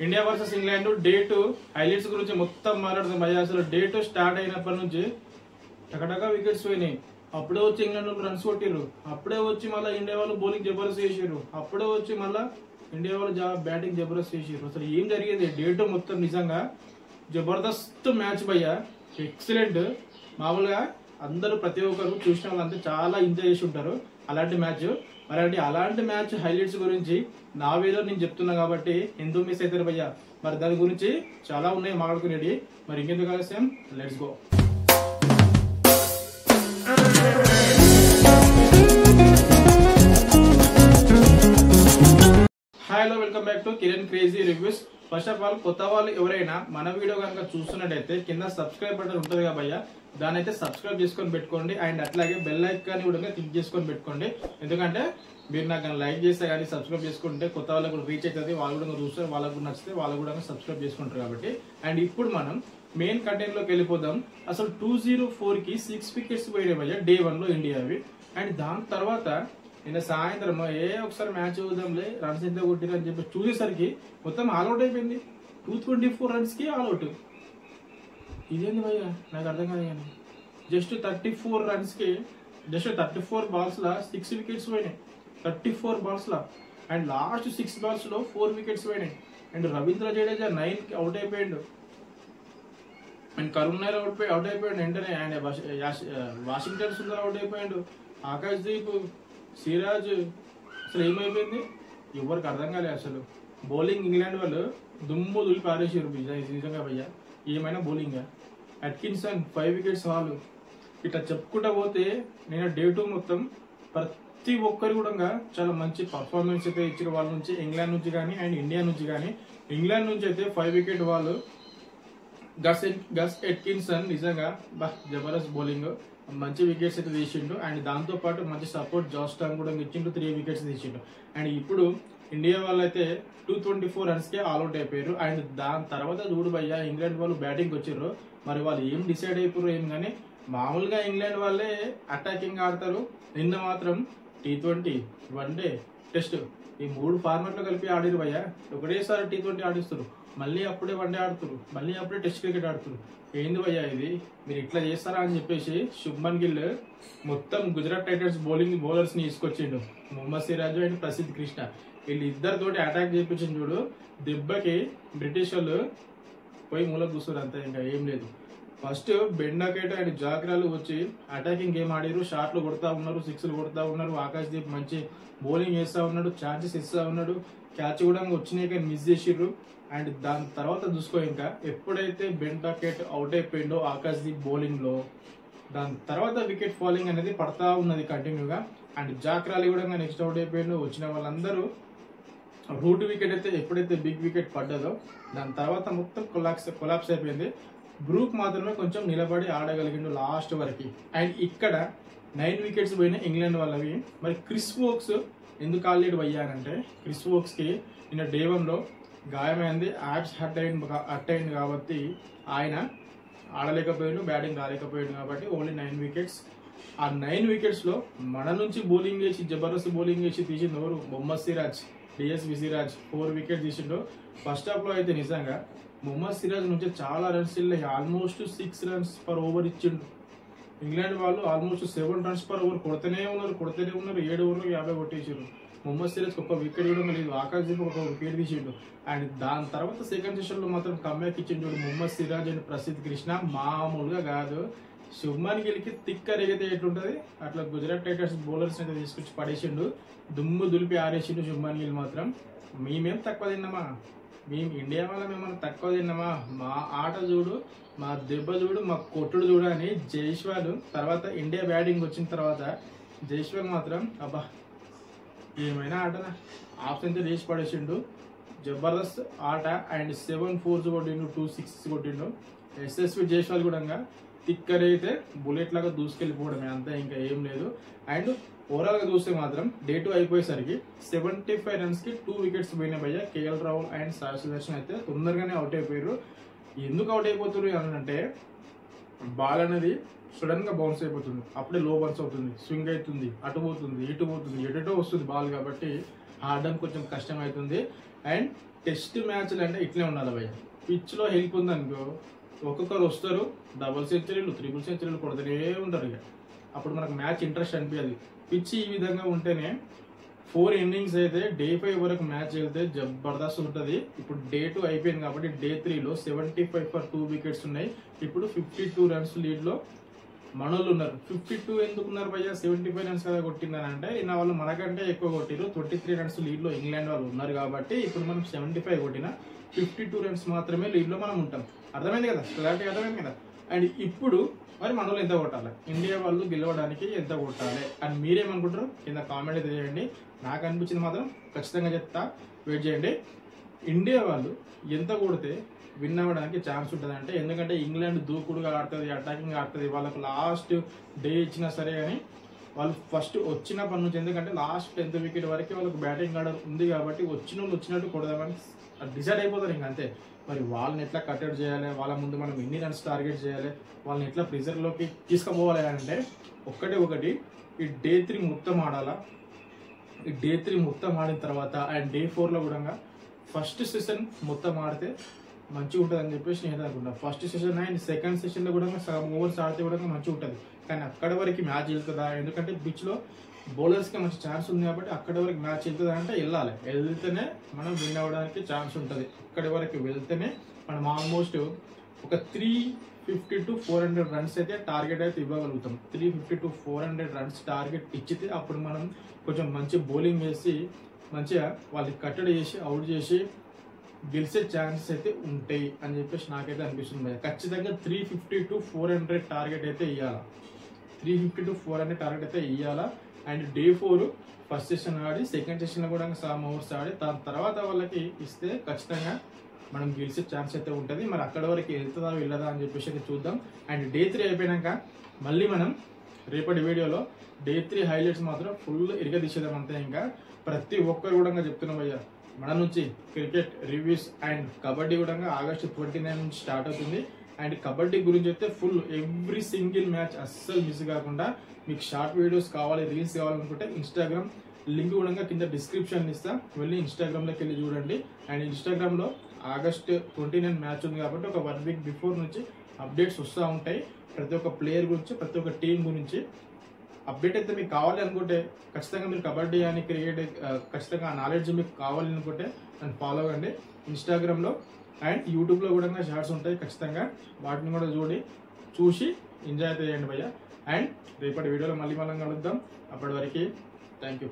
India versus England day 2 highlights గురించి మొత్తం మాట్లాడుతాం భయ్యా. అసలు డే 2 స్టార్ట్ అయినప్పటి నుంచి టకటకా వికెట్స్ పోయినాయి. అప్పుడే వచ్చి ఇంగ్లాండ్ వాళ్ళు రన్స్ కొట్టిర్రు, అప్పుడే వచ్చి మళ్ళీ ఇండియా వాళ్ళు బౌలింగ్ జబర్దస్త్ చేసిర్రు, అప్పుడే వచ్చి మళ్ళీ ఇండియా వాళ్ళు బ్యాటింగ్ జబర్దస్త్ చేసిర్రు. అసలు ఏం జరిగింది డే 2 మొత్తం నిజంగా జబర్దస్త్ మ్యాచ్ భయ్యా, ఎక్సలెంట్. మామూలుగా అందరూ ప్రతి ఒక్కరు చూసిన వాళ్ళంతా చాలా ఎంజాయ్ చేసి ఉంటారు అలాంటి మ్యాచ్. మరి అలాంటి మ్యాచ్ హైలైట్స్ గురించి నా వేలో నేను చెప్తున్నా కాబట్టి ఎందుకు మిస్ అవుతారు భయ్యా. మరి దాని గురించి చాలా ఉన్నాయి మాట్లాడుకునేది. మరి ఇంకెందుకు ఆలస్యం, let's go. Hello, welcome back to Kiran crazy reviews. First of all కొత్త వాళ్ళు ఎవరైనా మన వీడియో కనుక చూస్తున్నట్టయితే కింద సబ్స్క్రైబ్ బటన్ ఉంటుంది కదా భయ్యా, దాని అయితే సబ్స్క్రైబ్ చేసుకొని పెట్టుకోండి. అండ్ అట్లాగే బెల్ ఐకాన్ కూడా క్లిక్ చేసుకొని పెట్టుకోండి. ఎందుకంటే మీరు నాకు లైక్ చేస్తే కానీ సబ్స్క్రైబ్ చేసుకుంటే కొత్త వాళ్ళకు కూడా రీచ్ అవుతుంది, వాళ్ళు కూడా చూస్తారు, వాళ్ళకు కూడా నచ్చితే వాళ్ళు కూడా సబ్స్క్రైబ్ చేసుకుంటారు కాబట్టి. అండ్ ఇప్పుడు మనం మెయిన్ కంటెంట్ లోకి వెళ్ళిపోదాం. అసలు 204 కి 6 వికెట్స్ పోయినాయి భయ్యా డే 1 లో ఇండియావి. అండ్ దాని తర్వాత నిన్న సాయంత్రం ఒకసారి మ్యాచ్ చూద్దాంలే రన్స్ ఎంత కొట్టిరు అని చెప్పి చూసేసరికి మొత్తం ఆల్అౌట్ అయిపోయింది. 224 రన్స్ కి ఆల్అౌట్. ఇదేంది భయ్యా నాకు అర్థం కాదు. కానీ జస్ట్ 34 రన్స్ కి జస్ట్ 34 బాల్స్ లా 6 వికెట్స్ పోయినాయి. 34 balls law and last 6 balls లో 4 వికెట్స్ పోయినాయి. అండ్ రవీంద్ర జడేజా 9 కి అవుట్ అయిపోయాడు. అండ్ కరుణ్ నాయర్ అవుట్ అయిపోయాడు వెంటనే. అండ్ వాషింగ్టన్ సుందర్ అవుట్ అయిపోయాడు. ఆకాష్ దీప్, సిరాజ్, అసలు ఏమైపోయింది ఎవరికి అర్థం కాలేదు. అసలు బౌలింగ్ ఇంగ్లాండ్ వాళ్ళు దుమ్ము దులిపి ఆరేసారు నిజంగా భయ్యా. ఏమైనా బౌలింగ్. Atkinson 5 wickets all. ఇట్లా చెప్పుకుంటా పోతే నేను డే 2 మొత్తం ప్రతి ఒక్కరు కూడా చాలా మంచి పర్ఫార్మెన్స్ అయితే ఇచ్చిన వాళ్ళ నుంచి, ఇంగ్లాండ్ నుంచి కానీ అండ్ ఇండియా నుంచి కానీ. ఇంగ్లాండ్ నుంచి అయితే 5 వికెట్ వాళ్ళు గస్ ఎట్కిన్సన్ నిజంగా జబర్దస్త్ బౌలింగ్, మంచి వికెట్స్ అయితే తీసిండు. అండ్ దాంతో పాటు మంచి సపోర్ట్ జాస్టాన్ కూడా ఇచ్చిండు, 3 వికెట్స్ తీసిండు. అండ్ ఇప్పుడు ఇండియా వాళ్ళు అయితే 224 రన్స్ కే ఆల్అౌట్ అయిపోయారు. అండ్ దాని తర్వాత చూడు భయ్యా ఇంగ్లాండ్ వాళ్ళు బ్యాటింగ్ వచ్చిర్రు. మరి వాళ్ళు ఏం డిసైడ్ అయిపోయారు ఏం కానీ మామూలుగా ఇంగ్లాండ్ వాళ్ళే అటాకింగ్ ఆడతారు. నిన్న మాత్రం T20, వన్డే, టెస్ట్ ఈ 3 ఫార్మాట్ లో కలిపి ఆడిరు భయ్యా. ఒకటేసారి T20 ఆడిస్తారు, మళ్ళీ అప్పుడే వన్డే ఆడుతారు, మళ్ళీ అప్పుడే టెస్ట్ క్రికెట్ ఆడుతారు. ఏంది భయ్యా ఇది, మీరు ఇట్లా చేస్తారా అని చెప్పేసి శుభ్మన్ గిల్ మొత్తం గుజరాత్ టైటన్స్ బౌలర్స్ ని తీసుకొచ్చిండు. మొహమ్మద్ సిరాజ్ అండ్ ప్రసిద్ధ్ కృష్ణ వీళ్ళిద్దరితోటి అటాక్ చేయించిండు చూడు. దెబ్బకి బ్రిటిష్ వాళ్ళు పోయి మూలకు కూర్చోరు అంతే, ఇంకా ఏం లేదు. ఫస్ట్ బెండాకేట అండ్ జాగ్రాలు వచ్చి అటాకింగ్ గేమ్ ఆడిరు, షాట్లు కొడతా ఉన్నారు, సిక్స్లు కొడతా ఉన్నారు. ఆకాష్ దీప్ మంచి బౌలింగ్ వేస్తా ఉన్నాడు, ఛాన్సెస్ ఇస్తా ఉన్నాడు. క్యాచ్ కూడా వచ్చినాయి కానీ మిస్ చేసిర్రు. అండ్ దాని తర్వాత చూసుకో ఇంకా ఎప్పుడైతే బెండాకేట్ అవుట్ అయిపోయిండో ఆకాష్ దీప్ బౌలింగ్ లో, దాని తర్వాత వికెట్ ఫాలింగ్ అనేది పడతా ఉన్నది కంటిన్యూగా. అండ్ జాక్రాలి కూడా నెక్స్ట్ అవుట్ అయిపోయిండు. వచ్చిన వాళ్ళందరూ రూట్ వికెట్ అయితే ఎప్పుడైతే బిగ్ వికెట్ పడ్డదో దాని తర్వాత మొత్తం కొలాప్స్ అయిపోయింది. బ్రూక్ మాత్రమే కొంచెం నిలబడి ఆడగలిగిండు లాస్ట్ వరకు. అండ్ ఇక్కడ 9 వికెట్స్ పోయినాయి ఇంగ్లాండ్ వాళ్ళవి. మరి క్రిస్ వోక్స్ ఎందుకు ఆల్రెడీ అయ్యానంటే, క్రిస్ వోక్స్ కి నిన్న డే 1 లో గాయమైంది, యాప్స్ హట్ అయింది కాబట్టి ఆయన ఆడలేకపోయాడు, బ్యాటింగ్ రాలేకపోయాడు కాబట్టి ఓన్లీ 9 వికెట్స్. ఆ 9 వికెట్స్ లో మన నుంచి బౌలింగ్ చేసి జబర్దస్త్ బౌలింగ్ చేసి తీసింది ఎవరు, మొహమ్మద్ సిరాజ్, డిఎస్వి సిరాజ్ 4 వికెట్ తీసిండు. ఫస్ట్ హాఫ్ లో అయితే నిజంగా మొహమ్మద్ సిరాజ్ నుంచి చాలా రన్స్ వెళ్ళి ఆల్మోస్ట్ 6 రన్స్ పర్ ఓవర్ ఇచ్చిండు. ఇంగ్లాండ్ వాళ్ళు ఆల్మోస్ట్ 7 రన్స్ పర్ ఓవర్ కొడుతూనే ఉన్నారు. 7 ఓవర్లు 50 కొట్టేసారు. మొహమ్మద్ సిరాజ్ ఒక వికెట్ కూడా లేదు, ఆకాష్ దీప్ ఒక వికెట్ తీసిండు. అండ్ దాని తర్వాత సెకండ్ సెషన్ లో మాత్రం కమ్బ్యాక్ ఇచ్చిండు మొహమ్మద్ సిరాజ్ అండ్ ప్రసిద్ధ్ కృష్ణ. మామూలుగా కాదు, శుభ్మన్ గిల్ కి తిక్క రేగితే ఎట్లుంటది అట్లా గుజరాత్ టైటన్స్ బౌలర్స్ అయితే తీసుకొచ్చి పడేసిండు, దుమ్ము దులిపి ఆరేసిండు శుభ్మన్ గిల్ మాత్రం. మేమేం తక్కువ తిన్నామా, మేము ఇండియా వాళ్ళం ఏమన్నా తక్కువ తిన్నామా, మా ఆట చూడు, మా దెబ్బ చూడు, మా కొట్టుడు చూడు అని జైస్వాల్ తర్వాత ఇండియా బ్యాటింగ్ వచ్చిన తర్వాత జైస్వాల్ మాత్రం అబ్బా ఏమైనా ఆటనా హాఫ్ సెంచరీ వేసి పడేసిండు. జబర్దస్త్ ఆట. అండ్ 7 4s కొట్టిండు, 2 6s కొట్టిండు. ఎస్ఎస్వి జైస్వాల్ కూడా తిక్కరైతే బుల్లెట్ లాగా దూసుకెళ్ళిపోవడమే అంతే, ఇంకా ఏం లేదు. అండ్ ఓవరాల్ గా చూస్తే మాత్రం డే 2 అయిపోయేసరికి 75 రన్స్ కి 2 వికెట్స్ పోయినాయి భయ్యా. కేఎల్ రాహుల్ అండ్ సాయి సుదర్శన్ అయితే తొందరగానే అవుట్ అయిపోయారు. ఎందుకు అవుట్ అయిపోతున్నారు అని అంటే, బాల్ అనేది సడన్ గా బౌన్స్ అయిపోతుంది, అప్పుడే లో బౌన్స్ అవుతుంది, స్వింగ్ అవుతుంది, అటు పోతుంది, ఇటు పోతుంది, ఎటో వస్తుంది బాల్ కాబట్టి ఆడడం కొంచెం కష్టం అవుతుంది. అండ్ టెస్ట్ మ్యాచ్లు అంటే ఇట్లే ఉండాలి భయ్య. పిచ్లో హెల్ప్ ఉందనుకో ఒక్కొక్కరు వస్తారు, డబుల్ సెంచరీలు, ట్రిపుల్ సెంచరీలు కొడుతూనే ఉంటారు. ఇక అప్పుడు మనకు మ్యాచ్ ఇంట్రెస్ట్ అనిపించదు. పిచ్ ఈ విధంగా ఉంటేనే 4 innings అయితే డే 5 వరకు మ్యాచ్ వెళ్తే జబర్దస్త్ ఉంటుంది. ఇప్పుడు డే 2 అయిపోయింది కాబట్టి డే 3లో 75 for 2 wickets ఉన్నాయి. ఇప్పుడు 52 runs లీడ్లో మనోళ్ళు ఉన్నారు. 52 ఎందుకున్నారు భయ్య? 75 runs కదా కొట్టిందని అంటే ఇన్న వాళ్ళు మనకంటే ఎక్కువ కొట్టిరు. 23 runs లీడ్లో ఇంగ్లాండ్ వాళ్ళు ఉన్నారు కాబట్టి ఇప్పుడు మనం 75 కొట్టిన 52 runs మాత్రమే లీడ్లో మనం ఉంటాం. అర్థమైంది కదా? క్లారిటీ అర్థమైంది కదా? అండ్ ఇప్పుడు మరి మనోళ్ళు ఎంత కొట్టాలి, ఇండియా వాళ్ళు గెలవడానికి ఎంత కొట్టాలి అని మీరేమనుకుంటారు కింద కామెంట్ అయితే చేయండి. నాకు అనిపించింది మాత్రం ఖచ్చితంగా చెప్తా, వెయిట్ చేయండి. ఇండియా వాళ్ళు ఎంత కొడితే విన్ అవ్వడానికి ఛాన్స్ ఉంటుంది అంటే, ఎందుకంటే ఇంగ్లాండ్ దూకుడుగా ఆడుతుంది, అటాకింగ్ ఆడుతుంది. వాళ్ళకు లాస్ట్ డే ఇచ్చినా సరే కానీ వాళ్ళు ఫస్ట్ వచ్చినప్పటి నుంచి, ఎందుకంటే లాస్ట్ 10th wicket వరకు వాళ్ళకి బ్యాటింగ్ ఆర్డర్ ఉంది కాబట్టి వచ్చిన వాళ్ళు వచ్చినట్టు కొడదామని డిసైడ్ అయిపోతారు. ఇంక అంతే. మరి వాళ్ళని ఎట్లా కట్టడి చేయాలి, వాళ్ళ ముందు మనం ఎన్ని రన్స్ టార్గెట్ చేయాలి, వాళ్ళని ఎట్లా ప్రెజర్లోకి తీసుకుపోవాలి అంటే ఒకటి ఈ డే 3 మొత్తం ఆడాలా. ఈ డే 3 మొత్తం ఆడిన తర్వాత అండ్ డే 4లో కూడా ఫస్ట్ సెషన్ మొత్తం ఆడితే మంచిగా ఉంటుంది అని చెప్పేసి నేను అనుకుంటాను. ఫస్ట్ సెషన్ అండ్ సెకండ్ సెషన్లో కూడా సగం ఓవర్స్ ఆడితే కూడా మంచిగా ఉంటుంది. కానీ అక్కడ వరకు మ్యాచ్ వెళ్తుందా, ఎందుకంటే పిచ్లో బౌలర్స్కి మంచి ఛాన్స్ ఉంది కాబట్టి అక్కడి వరకు మ్యాచ్ వెళ్తుందా అంటే వెళ్తేనే మనం విన్ అవ్వడానికి ఛాన్స్ ఉంటుంది. అక్కడి వరకు వెళ్తేనే మనం ఆల్మోస్ట్ ఒక 350 to 400 runs అయితే టార్గెట్ అయితే ఇవ్వగలుగుతాం. 350 to 400 runs టార్గెట్ ఇచ్చితే అప్పుడు మనం కొంచెం మంచి బౌలింగ్ వేసి మంచిగా వాళ్ళకి కట్టడి చేసి అవుట్ చేసి గెలిచే ఛాన్సెస్ అయితే ఉంటాయి అని చెప్పేసి నాకైతే అనిపిస్తుంది. ఖచ్చితంగా 350 to 400 టార్గెట్ అయితే ఇవ్వాలా. 350 to 400 టార్గెట్ అయితే ఇవ్వాలా. And day 4 first session Audi second సెషన్లో కూడా సమ్ ఓవర్స్ ఆడి దాని తర్వాత వాళ్ళకి ఇస్తే ఖచ్చితంగా మనం గెలిచే ఛాన్స్ అయితే ఉంటుంది. మరి అక్కడ వరకు వెళ్తుందా వెళ్ళదా అని చెప్పేసి అయితే చూద్దాం. అండ్ డే 3 అయిపోయాక మళ్ళీ మనం రేపటి వీడియోలో డే 3 హైలైట్స్ మాత్రం ఫుల్ ఇరగదీసేద్దాం. అంతే. ఇంకా ప్రతి ఒక్కరు కూడా చెప్తున్నాం అయ్యా, మన నుంచి క్రికెట్ రివ్యూస్ అండ్ కబడ్డీ కూడా ఆగస్టు 29 నుంచి స్టార్ట్ అవుతుంది. అండ్ కబడ్డీ గురించి అయితే ఫుల్ ఎవ్రీ సింగిల్ మ్యాచ్ అస్సలు మిస్ కాకుండా మీకు షార్ట్ వీడియోస్ కావాలి, రీల్స్ కావాలనుకుంటే ఇన్స్టాగ్రామ్ లింక్ కూడా కింద డిస్క్రిప్షన్ ఇస్తా, వెళ్ళి ఇన్స్టాగ్రామ్లోకి వెళ్ళి చూడండి. అండ్ ఇన్స్టాగ్రామ్లో ఆగస్ట్ 29 మ్యాచ్ ఉంది కాబట్టి ఒక 1 week బిఫోర్ నుంచి అప్డేట్స్ వస్తూ ఉంటాయి. ప్రతి ఒక్క ప్లేయర్ గురించి, ప్రతి ఒక్క టీం గురించి అప్డేట్ అయితే మీకు కావాలి అనుకుంటే ఖచ్చితంగా మీరు కబడ్డీ అని క్రికెట్ ఖచ్చితంగా ఆ నాలెడ్జ్ మీకు కావాలి అనుకుంటే నన్ను ఫాలో అవ్వండి ఇన్స్టాగ్రామ్లో. అండ్ యూట్యూబ్లో కూడా షార్ట్స్ ఉంటాయి, ఖచ్చితంగా వాటిని కూడా చూసి ఎంజాయ్ అయితే చేయండి భయ్య. అండ్ రేపటి వీడియోలో మళ్ళీ మనం కలుద్దాం. అప్పటి వరకు థ్యాంక్ యూ.